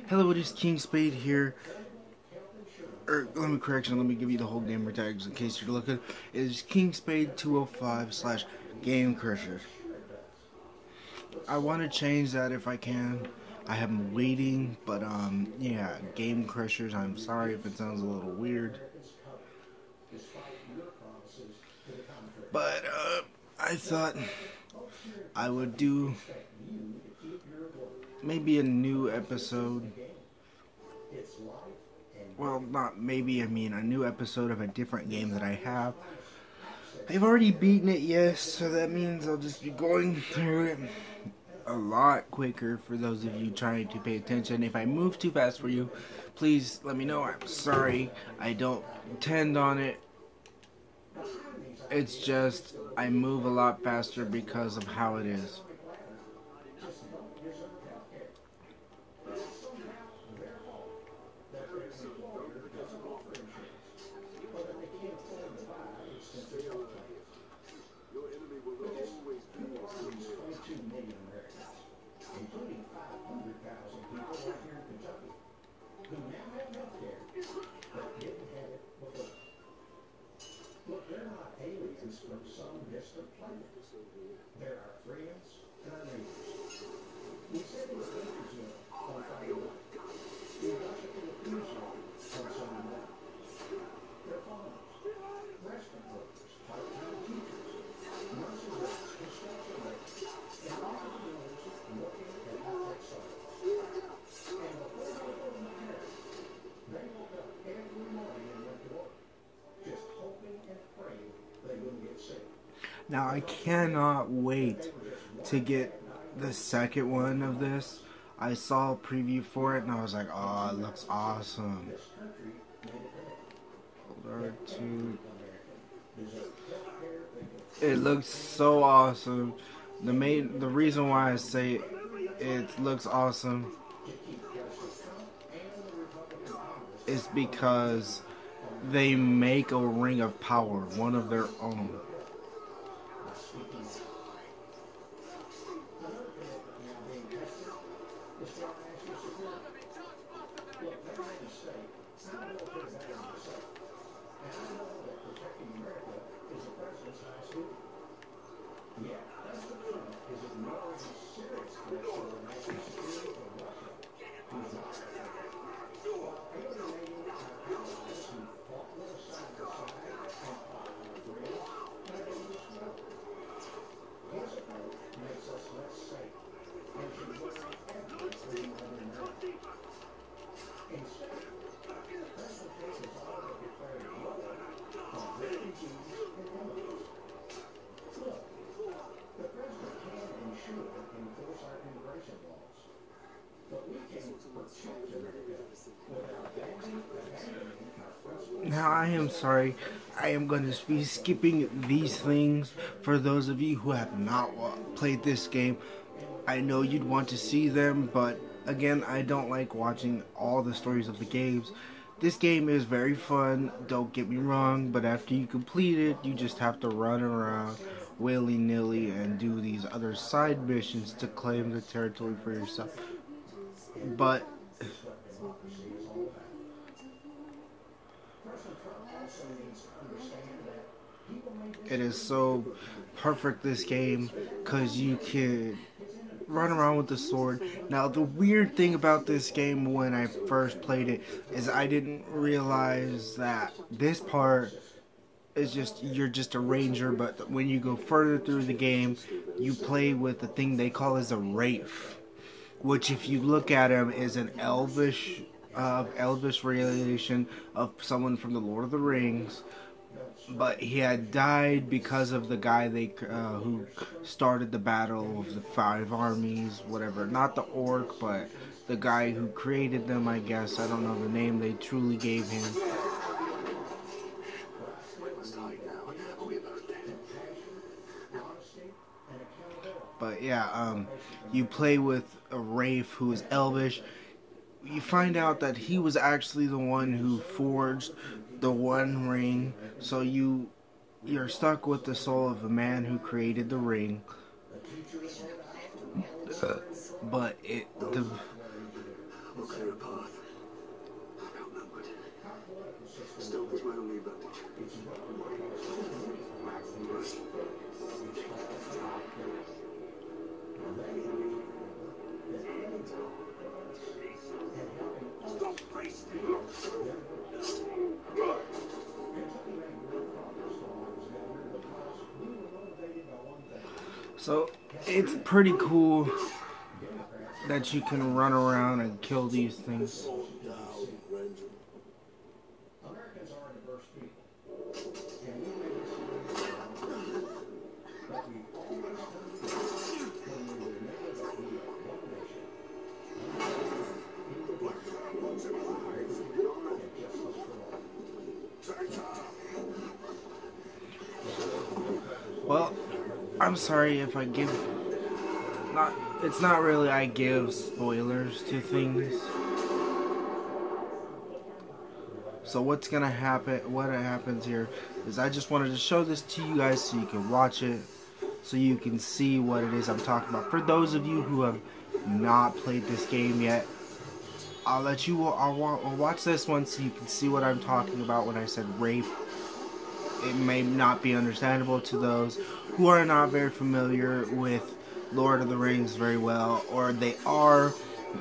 Hello, it is King Spade here. Let me give you the whole gamer tags in case you're looking. It is King Spade 205 / Game Crushers. I want to change that if I can. I am waiting, but yeah, Game Crushers. I'm sorry if it sounds a little weird, but I thought I would do maybe a new episode. Well, not maybe, I mean a new episode of a different game that I have. I've already beaten it, yes, so that means I'll just be going through it a lot quicker for those of you trying to pay attention. If I move too fast for you, please let me know. I'm sorry. I don't intend on it. It's just I move a lot faster because of how it is. Now I cannot wait to get the second one of this. I saw a preview for it and I was like, oh, it looks awesome. It looks so awesome. The reason why I say it looks awesome is because they make a ring of power, one of their own. Now I am sorry, I am going to be skipping these things for those of you who have not played this game. I know you'd want to see them, but again, I don't like watching all the stories of the games. This game is very fun, don't get me wrong, but after you complete it, you just have to run around willy-nilly and do these other side missions to claim the territory for yourself. But it is so perfect, this game, because you can run around with the sword. Now, the weird thing about this game when I first played it is I didn't realize that this part is just, you're just a ranger, but when you go further through the game, you play with the thing they call as a wraith, which if you look at him is an elvish relation of someone from the Lord of the Rings. But he had died because of the guy who started the battle of the 5 armies, whatever. Not the orc, but the guy who created them, I guess. I don't know the name they truly gave him. But yeah, you play with a wraith who is elvish. You find out that he was actually the one who forged the One Ring, so you're stuck with the soul of the man who created the ring. But So it's pretty cool that you can run around and kill these things. Well, I'm sorry if I give it's not really I give spoilers to things. So what happens here is I just wanted to show this to you guys so you can watch it, so you can see what it is I'm talking about. For those of you who have not played this game yet, I'll watch this one so you can see what I'm talking about when I said rape. It may not be understandable to those who are not very familiar with Lord of the Rings very well, or they are,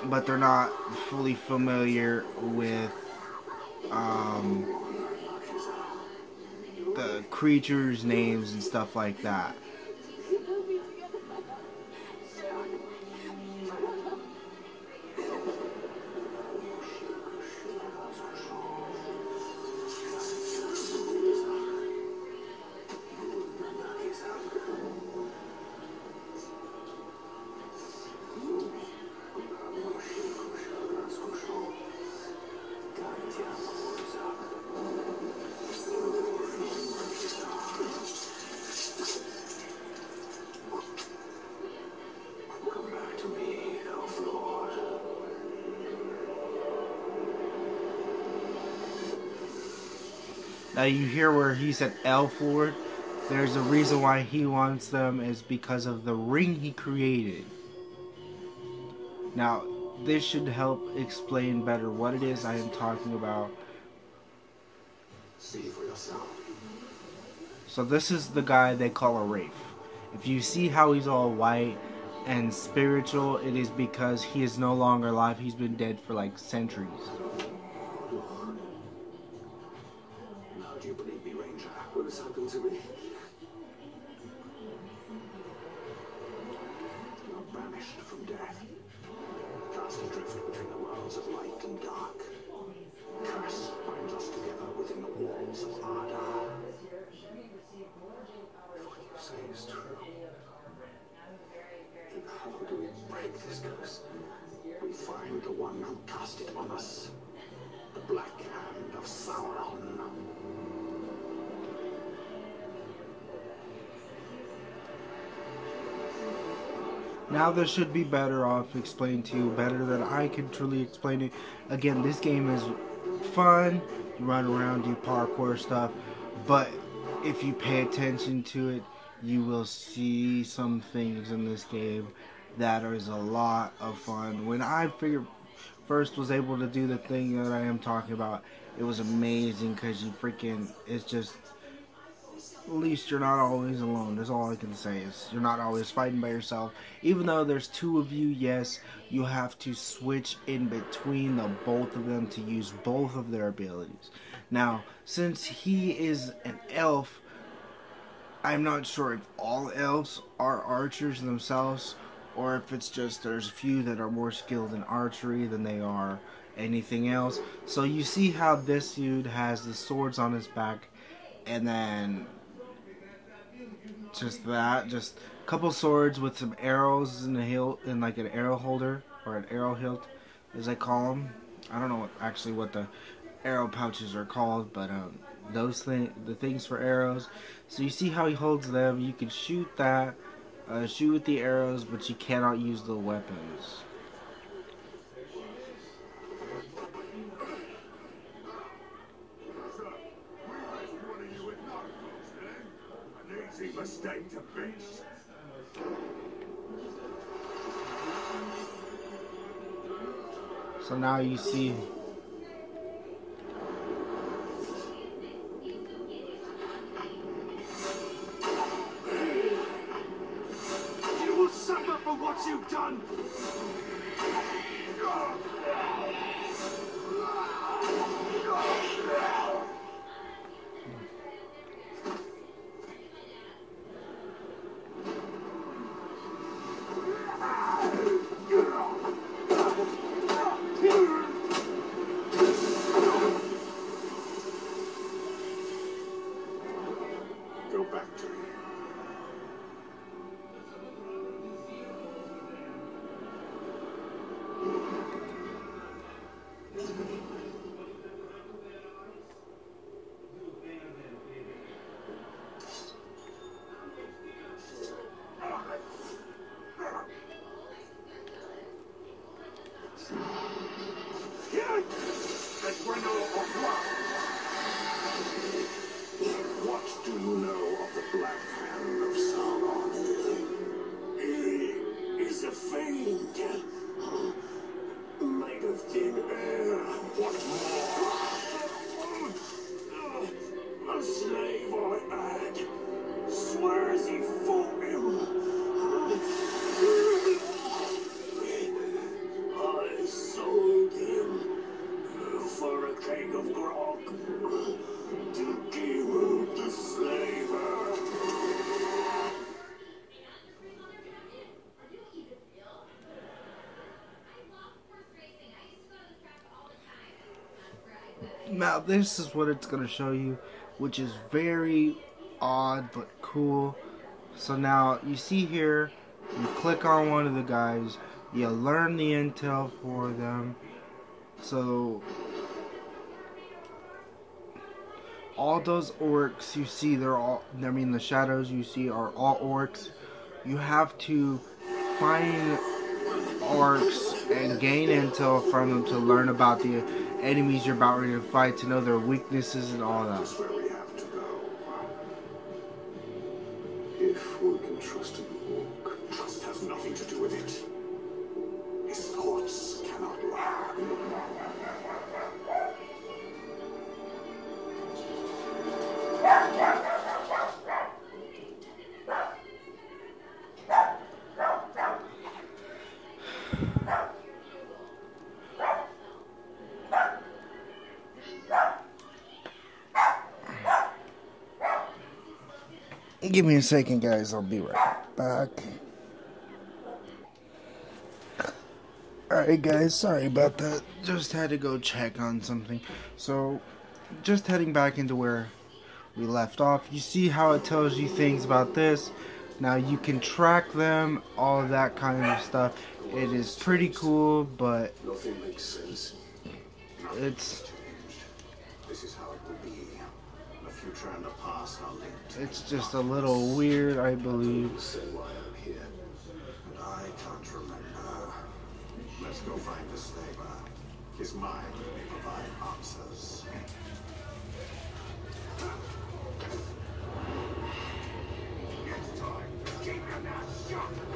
but they're not fully familiar with the creatures' names and stuff like that. Now you hear where he said Elf Lord. There's a reason why he wants them, is because of the ring he created. Now, this should help explain better what it is I am talking about. See for yourself. So this is the guy they call a wraith. If you see how he's all white and spiritual, it is because he is no longer alive. He's been dead for like centuries. Do you believe me, Ranger? What has happened to me? You're banished from death, cast adrift between the worlds of light and dark. Curse binds us together within the walls of Mordor. If what you say is true, then how do we break this curse? We find the one who cast it on us, the Black Hand of Sauron. Now this should be better off explained to you, better than I can truly explain it. Again, this game is fun, you run around, do parkour stuff, but if you pay attention to it, you will see some things in this game that is a lot of fun. When I first was able to do the thing that I am talking about, it was amazing because it's just, at least you're not always alone. That's all I can say, is you're not always fighting by yourself. Even though there's two of you, yes, you have to switch in between the both of them to use both of their abilities. Now, since he is an elf, I'm not sure if all elves are archers themselves, or if it's just there's a few that are more skilled in archery than they are anything else. So you see how this dude has the swords on his back, and then just a couple swords with some arrows in the hilt, in like an arrow holder, or an arrow hilt as I call them. I don't know what the arrow pouches are called, but the things for arrows. So you see how he holds them. You can shoot that, shoot with the arrows, but you cannot use the weapons. Mistake to beast. So now you see you will suffer for what you've done. bringer of blood. What do you know of the Black Hand of Sauron? He is a fiend, made of thin air. What more? A slave I had. Swears he fought him. I sold him for a keg of grog to Gimu the slaver. Now this is what it's going to show you, which is very odd but cool. So now you see here, you click on one of the guys, you learn the intel for them. So all those orcs you see, the shadows you see are all orcs. You have to find orcs and gain intel from them to learn about the enemies you're about ready to fight, to know their weaknesses and all that. That's where we have to go. If we can trust an orc, trust has nothing to do with it. His thoughts cannot lie. Give me a second, guys. I'll be right back. Alright, guys. Sorry about that. Just had to go check on something. So, just heading back into where we left off. You see how it tells you things about this. Now, you can track them, all of that kind of stuff. It is pretty cool, but Nothing makes sense. it's This is how it will be. The future and the past are linked. it's just a little weird, I believe. Say why I'm here, but I can't remember. Let's go find the slaver. His mind may provide answers. It's time. Keep your mouth shut.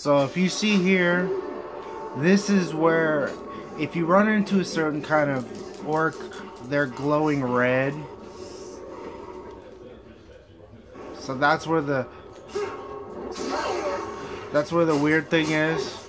So if you see here, this is where, if you run into a certain kind of orc, they're glowing red. So that's where the weird thing is.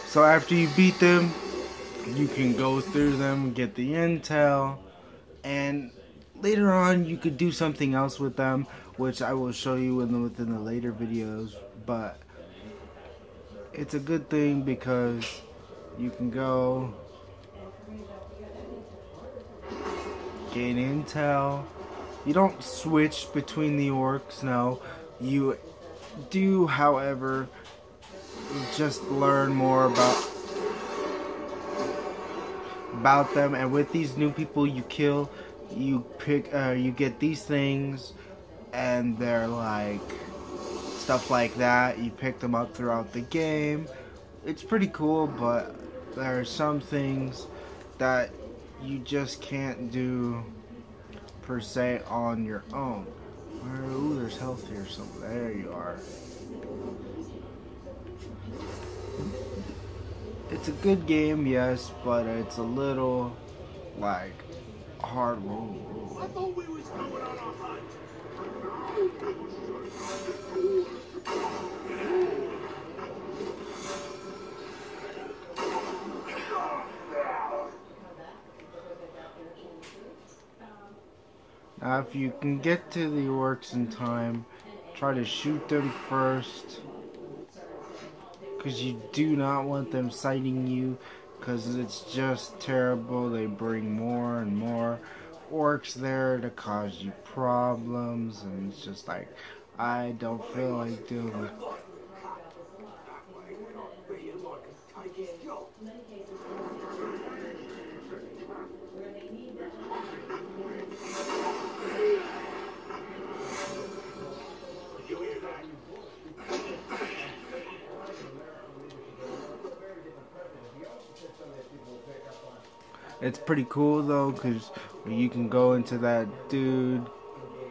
So after you beat them, you can go through them, get the intel, and later on you could do something else with them, which I will show you within the later videos. But it's a good thing because you can go gain intel. You don't switch between the orcs, no. You do, however, just learn more about them, and with these new people you kill, you get these things, and they're like stuff like that. You pick them up throughout the game. It's pretty cool, but there are some things that you just can't do per se on your own. Ooh, there's health here somewhere. There you are. It's a good game, yes, but it's a little like hard. I thought we was going on a hunt. Now, if you can get to the orcs in time, try to shoot them first, because you do not want them sighting you, because it's just terrible. They bring more and more orcs there to cause you problems, and it's just like, I don't feel like doing it. It's pretty cool though, because you can go into that dude,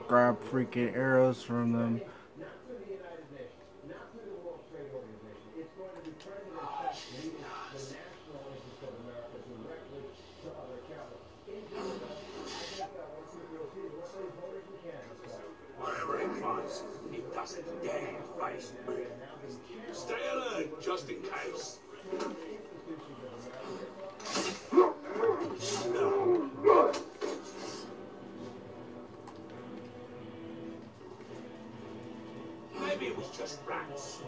grab freaking arrows from them. Whatever it was, it doesn't dare face me. Stay alert, just in case. Maybe it was just rats.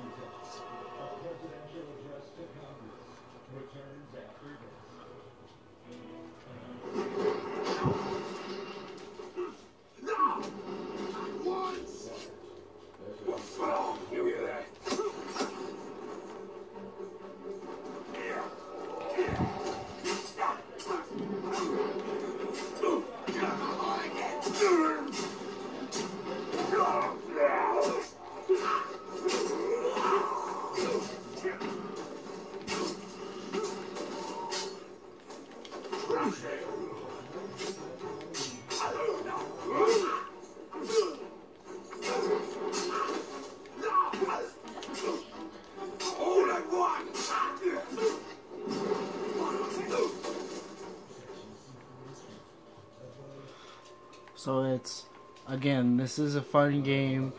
So it's, again, this is a fun game.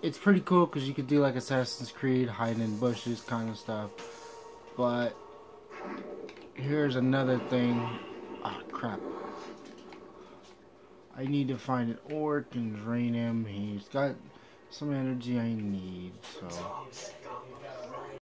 It's pretty cool because you could do like Assassin's Creed, hiding in bushes kind of stuff. But here's another thing. Ah, crap. I need to find an orc and drain him. He's got some energy I need, so